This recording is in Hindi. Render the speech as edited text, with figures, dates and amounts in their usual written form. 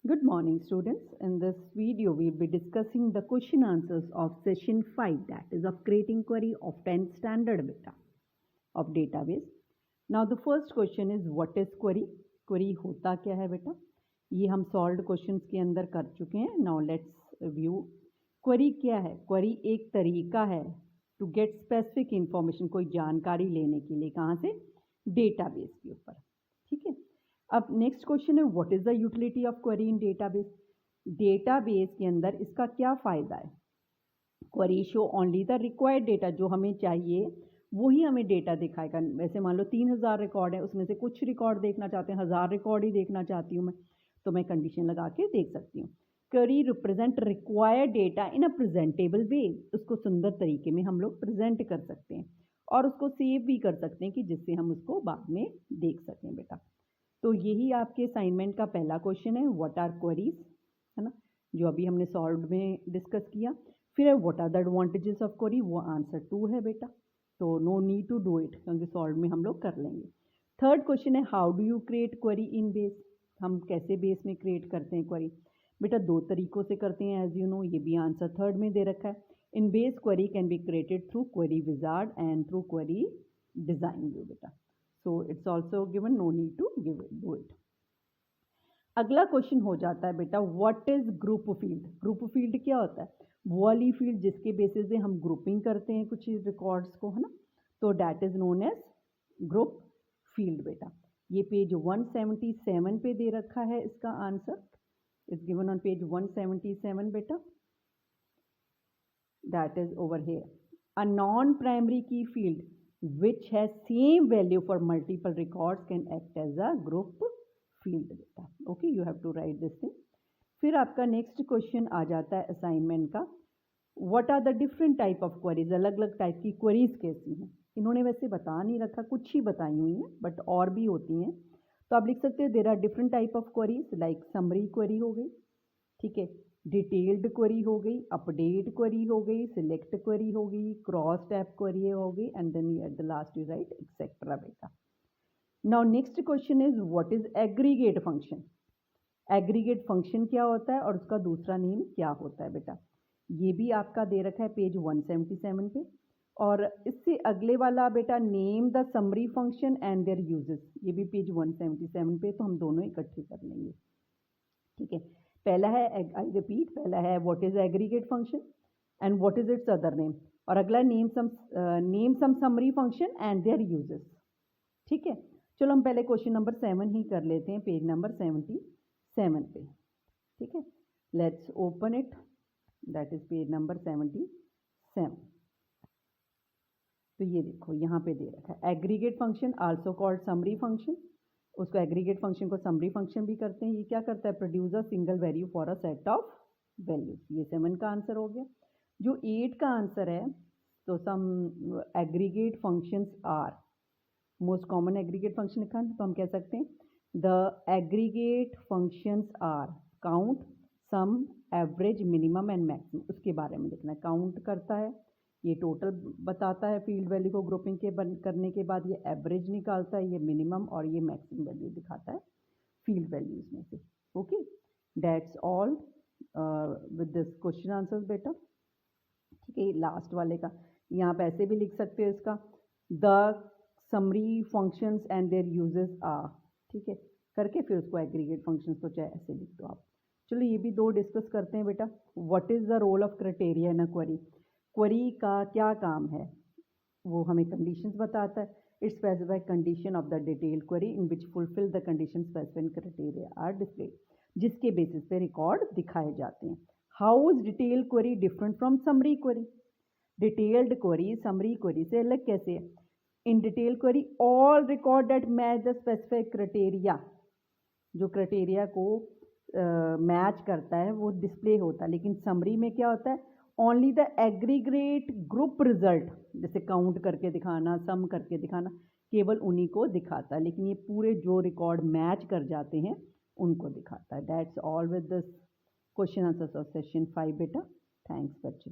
Good morning, students. In this video, we'll be discussing the question answers of session 5, that is of creating query of 10th standard beta of database. Now, the first question is what is query? Query होता क्या है बेटा? ये हम solved questions के अंदर कर चुके हैं. Now, let's view. Query क्या है? Query एक तरीका है to get specific information, कोई जानकारी लेने के लिए. कहाँ से? Database के ऊपर. ठीक है. अब नेक्स्ट क्वेश्चन है what is the utility of query in database. Database के अंदर इसका क्या फ़ायदा है? Query show only the required data, जो हमें चाहिए वही हमें डेटा दिखाएगा. वैसे मान लो 3000 रिकॉर्ड है, उसमें से कुछ रिकॉर्ड देखना चाहते हैं, 1000 रिकॉर्ड ही देखना चाहती हूँ मैं, तो मैं कंडीशन लगा के देख सकती हूँ. क्वेरी रिप्रेजेंट रिक्वायर्ड डेटा इन अ प्रेजेंटेबल वे. उसको सुंदर तरीके में हम लोग प्रेजेंट कर सकते हैं और उसको सेव भी कर सकते हैं कि जिससे हम उसको बाद में देख सकें बेटा. तो यही आपके असाइनमेंट का पहला क्वेश्चन है, व्हाट आर क्वेरीज, है ना, जो अभी हमने सॉल्व में डिस्कस किया. फिर है what are the advantages of query, वो आंसर 2 है बेटा, तो no need to do it क्योंकि सॉल्व में हम लोग कर लेंगे. थर्ड क्वेश्चन है how do you create query in base. हम कैसे बेस में क्रिएट करते हैं क्वेरी बेटा? 2 तरीक़ों से करते हैं एज यू नो. ये भी आंसर थर्ड में दे रखा है. In base query can be created through query wizard and through query design view बेटा. So it's also given, no need to do it. अगला क्वेश्चन हो जाता है बेटा what is group field. Group field क्या होता है? वो वाली फील्ड जिसके बेसिस पे हम ग्रुपिंग करते हैं कुछ रिकॉर्ड्स को, है ना, तो that is known age group field बेटा. ये पेज 177 पे दे रखा है. इसका answer is given on page 177 बेटा. That is over here. A non primary की field which has same value for multiple records can act as a group field beta. Okay, you have to write this thing. फिर आपका नेक्स्ट क्वेश्चन आ जाता है असाइनमेंट का, what are the different type of queries. अलग अलग टाइप की क्वेरीज कैसी हैं? इन्होंने वैसे बता नहीं रखा, कुछ ही बताई हुई हैं बट और भी होती हैं. तो आप लिख सकते हैं there are different type of queries like summary query हो गई, ठीक है, डिटेल्ड क्वेरी हो गई, अपडेट क्वेरी हो गई, सिलेक्ट क्वेरी हो गई, क्रॉस टैब क्वेरी हो गई, and then at the last you write etcetera बेटा. Now next question is what is aggregate function. Aggregate function क्या होता है और उसका दूसरा नेम क्या होता है बेटा? ये भी आपका दे रखा है पेज 177 पे. और इससे अगले वाला बेटा name the summary function and their uses, ये भी पेज 177 पे, तो हम दोनों इकट्ठे कर लेंगे. ठीक है. पहला है, आई रिपीट, पहला है what is aggregate function and what is its other name, और अगला name sum summary function and their uses. ठीक है. चलो हम पहले क्वेश्चन नंबर 7 ही कर लेते हैं, पेज नंबर 77 पे. ठीक है. Let's open it, that is page number 77. तो ये देखो यहाँ पे दे रखा है aggregate function also called summary function. उसको एग्रीगेट फंक्शन को समरी फंक्शन भी करते हैं. ये क्या करता है? Produce a single value for a set of values. ये 7 का आंसर हो गया. जो 8 का आंसर है, तो some aggregate functions are, most common aggregate function लिखा है तो हम कह सकते हैं the aggregate functions are count, sum, average, minimum and maximum. उसके बारे में लिखना है. काउंट करता है, ये टोटल बताता है फील्ड वैल्यू को ग्रुपिंग के करने के बाद. ये एवरेज निकालता है, ये मिनिमम, और ये मैक्सिमम वैल्यू दिखाता है फील्ड वैल्यूज में से. Okay, that's all with this question answers बेटा. ठीक है. लास्ट वाले का यहाँ पे ऐसे भी लिख सकते हो इसका, the summary functions and their uses are. ठीक है, करके फिर उसको एग्रीगेट फंक्शंस को चाहे ऐसे लिख दो आप. चलो ये भी 2 डिस्कस करते हैं बेटा. What is the role of criteria in a query. Query का क्या काम है? वो हमें कंडीशंस बताता है. It specify condition of the detail query in which fulfill the condition specified criteria are displayed, जिसके बेसिस पे रिकॉर्ड दिखाए जाते हैं. How is detail query different from summary query. Detailed query summary query से अलग कैसे है? In detail query all record that match the specified criteria, जो क्राइटेरिया को मैच करता है वो डिस्प्ले होता है. लेकिन समरी में क्या होता है? Only the aggregate group result, जैसे काउंट करके दिखाना, सम करके दिखाना, केवल उन्हीं को दिखाता है. लेकिन ये पूरे जो रिकॉर्ड मैच कर जाते हैं उनको दिखाता है. That's all with this question answers of session 5 बेटा. थैंक्स बच्चे.